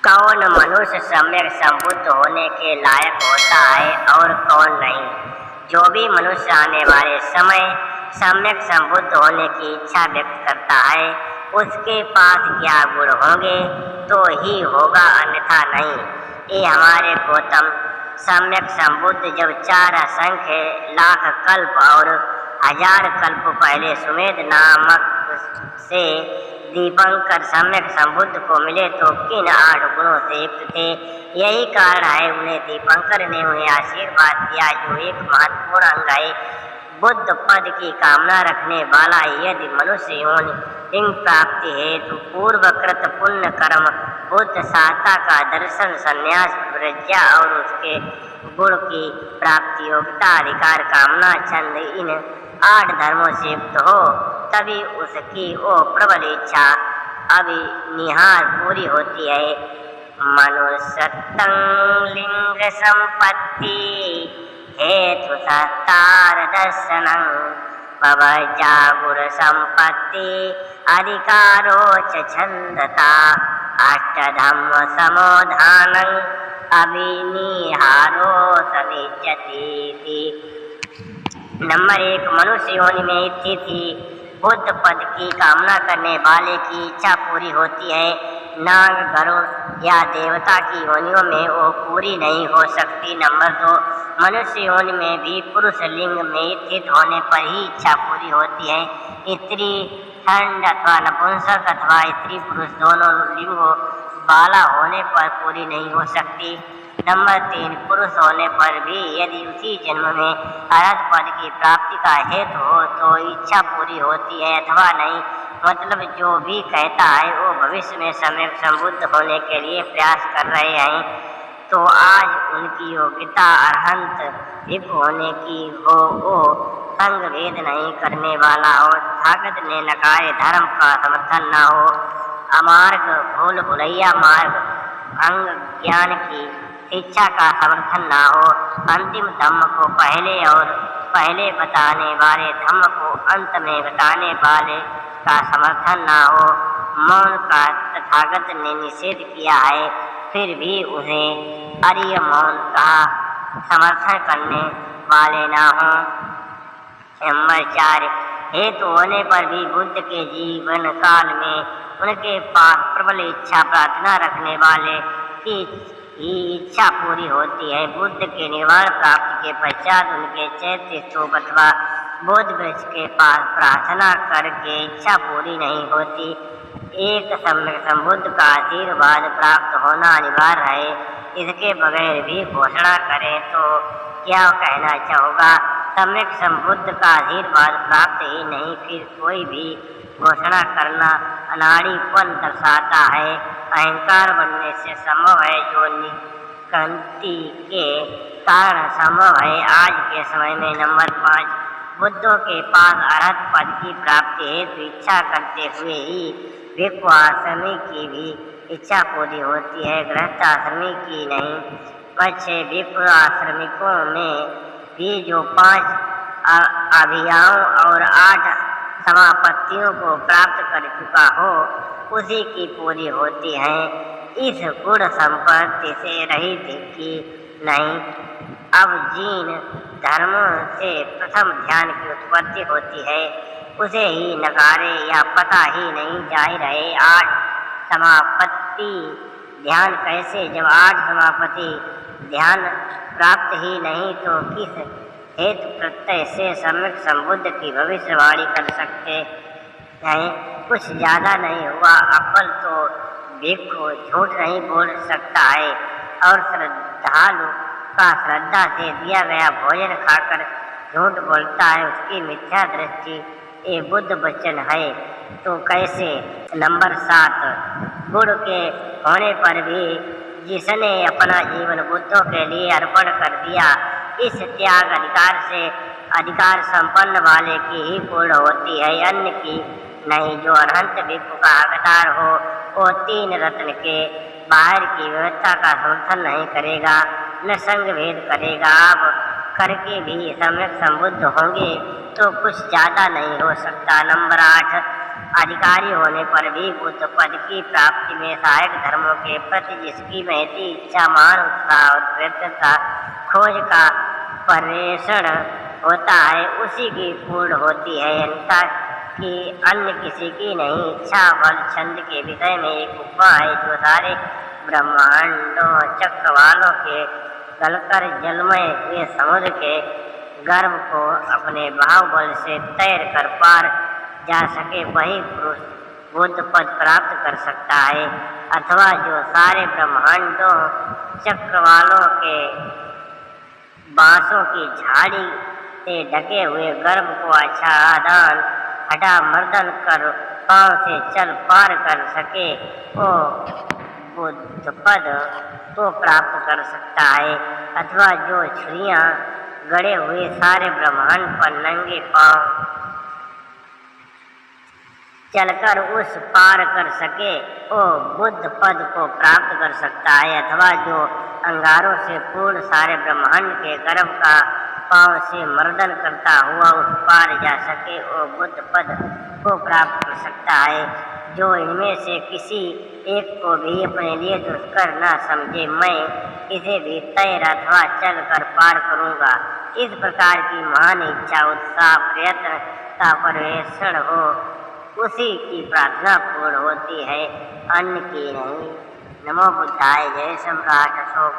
कौन मनुष्य सम्यक संबुद्ध होने के लायक होता है और कौन नहीं। जो भी मनुष्य आने वाले समय सम्यक संबुद्ध होने की इच्छा व्यक्त करता है, उसके पास क्या गुण होंगे तो ही होगा, अन्यथा नहीं। ये हमारे गौतम सम्यक संबुद्ध जब 4 असंख्य लाख कल्प और 1000 कल्प पहले सुमेध नामक से दीपंकर सम्यक संबुद्ध को मिले तो किन 8 गुणों से युक्त थे। यही कारण है उन्हें दीपंकर ने उन्हें आशीर्वाद दिया, जो एक महत्वपूर्ण अंग है बुद्ध पद की कामना रखने वाला। यदि मनुष्य योनि लिंग प्राप्ति हेतु पूर्वकृत पुण्य कर्म, बुद्ध साता का दर्शन, संन्यास, प्रज्ञा और उसके गुण की प्राप्ति, योग्यता, अधिकार, कामना, छंद, इन 8 धर्मों से युक्त हो, तभी उसकी वो प्रबल इच्छा अभिनिहार पूरी होती है। मनुष्यत्वं लिंग संपत्ति हेतु सत्तार दर्शनं, पवज्जा गुण संपत्ति अधिकारो च छंदता, अष्टधम्म समोधानं अभिनिहारो समिज्जति। नंबर 1, मनुष्य योनि में स्थिति बुद्ध पद की कामना करने वाले की इच्छा पूरी होती है। नाग, गरुड़ या देवता की योनियों में वो पूरी नहीं हो सकती। नंबर 2, मनुष्य योनि में भी पुरुष लिंग में स्थित होने पर ही इच्छा पूरी होती है। स्त्री खंड अथवा नपुंसक अथवा स्त्री पुरुष दोनों लिंगों वाला होने पर पूरी नहीं हो सकती। नंबर 3, पुरुष होने पर भी यदि उसी जन्म में अरहत पद की प्राप्ति का हेतु हो तो इच्छा पूरी होती है अथवा नहीं। मतलब जो भी कहता है वो भविष्य में सम्यक संबुद्ध होने के लिए प्रयास कर रहे हैं, तो आज उनकी योग्यता अरहंत भिक्खु होने की हो, वो संग भेद नहीं करने वाला हो, ताकत ने नकारे धर्म का समर्थन न हो, अमार्ग भूल भुलैया मार्ग अंग ज्ञान की इच्छा का समर्थन न हो, अंतिम धम्म को पहले बताने वाले धम्म को अंत में बताने वाले का समर्थन न हो, मौन का तथागत ने निषेध किया है, फिर भी उन्हें आर्य मौन का समर्थन करने वाले न हो। नंबर 4, हेतु होने पर भी बुद्ध के जीवन काल में उनके पास प्रबल इच्छा प्रार्थना रखने वाले की इच्छा पूरी होती है। बुद्ध के निर्वाण प्राप्ति के पश्चात उनके चैत्य स्तूप अथवा बोध वृक्ष के पास प्रार्थना करके इच्छा पूरी नहीं होती। एक सम्यक संबुद्ध का आशीर्वाद प्राप्त होना अनिवार्य है। इसके बगैर भी घोषणा करें तो क्या कहना चाहोगा। सम्यक संबुद्ध का आशीर्वाद प्राप्त ही नहीं, फिर कोई भी घोषणा करना अनाड़ीपन दर्शाता है। अहंकार बनने से संभव है, जो निकंति के कारण संभव है आज के समय में। नंबर 5, बुद्धों के पास अरहत पद की प्राप्ति हेतु इच्छा करते हुए ही भिक्खु आश्रमी की भी इच्छा पूरी होती है, गृहस्थ आश्रमी की नहीं। पक्षे भिक्खु आश्रमिकों में भी जो 5 अभियाओं और 8 समापत्तियों को प्राप्त कर चुका हो, उसी की पूरी होती है। इस गुण संपत्ति से रहित की नहीं। अब जिन धर्मों से प्रथम ध्यान की उत्पत्ति होती है, उसे ही नकारे या पता ही नहीं। जाहिर है 8 समापत्ति ध्यान कैसे, जब 8 समापत्ति ध्यान प्राप्त ही नहीं तो किस हेतु प्रत्यय से सम्यक संबुद्ध की भविष्यवाणी कर सकते हैं। कुछ ज्यादा नहीं हुआ, अक्ल तो भिक्खु झूठ नहीं बोल सकता है, और श्रद्धालु का श्रद्धा से दिया गया भोजन खाकर झूठ बोलता है, उसकी मिथ्या दृष्टि ये बुद्ध वचन है, तो कैसे। नंबर 7, गुण के होने पर भी जिसने अपना जीवन बुद्धों के लिए अर्पण कर दिया, इस त्याग अधिकार से अधिकार संपन्न वाले की ही पूर्ण होती है, अन्य की नहीं। जो अनंत भिक्खु का हकदार हो, वो 3 रत्न के बाहर की व्यवस्था का समर्थन नहीं करेगा, न संग भेद करेगा। अब करके भी सम्यक संबुद्ध होंगे तो कुछ ज्यादा नहीं हो सकता। नंबर 8, अधिकारी होने पर भी बुद्ध पद की प्राप्ति में सहायक धर्मों के प्रति जिसकी महती इच्छा, महान उत्साह और प्रयत्नता, खोज का पर्यवेक्षण होता है, उसी की पूर्ण होती है, अन्यथा कि अन्य किसी की नहीं। इच्छा बल छंद के विषय में एक उपमा है जो सारे ब्रह्मांडों चक्रवालों के गलकर जलमय हुए समुद्र के गर्भ को अपने भाव बल से तैर कर पार जा सके, वही पुरुष बुद्ध पद प्राप्त कर सकता है। अथवा जो सारे ब्रह्मांडों चक्रवालों के बांसों की झाड़ी से ढके हुए गर्भ को आच्छादन हटा मर्दन कर पांव से चल पार कर सके, वो बुद्ध पद तो प्राप्त कर सकता है। अथवा जो छुरियां गड़े हुए सारे ब्रह्मांड पर नंगे पांव चलकर उस पार कर सके, वो बुद्ध पद को प्राप्त कर सकता है। अथवा जो अंगारों से पूर्ण सारे ब्रह्मांड के गर्भ का पांव से मर्दन करता हुआ उस पार जा सके, वो बुद्ध पद को प्राप्त कर सकता है। जो इनमें से किसी एक को भी अपने लिए दुष्कर न समझे, मैं इसे भी तैर अथवा चल कर पार करूँगा। इस प्रकार की महान इच्छा, उत्साह, प्रयत्न का पर्यवेक्षण हो, उसी की प्रार्थना पूर्ण होती है, अन्य की नहीं। नमो बुद्धाय। जय सम्राट अशोक।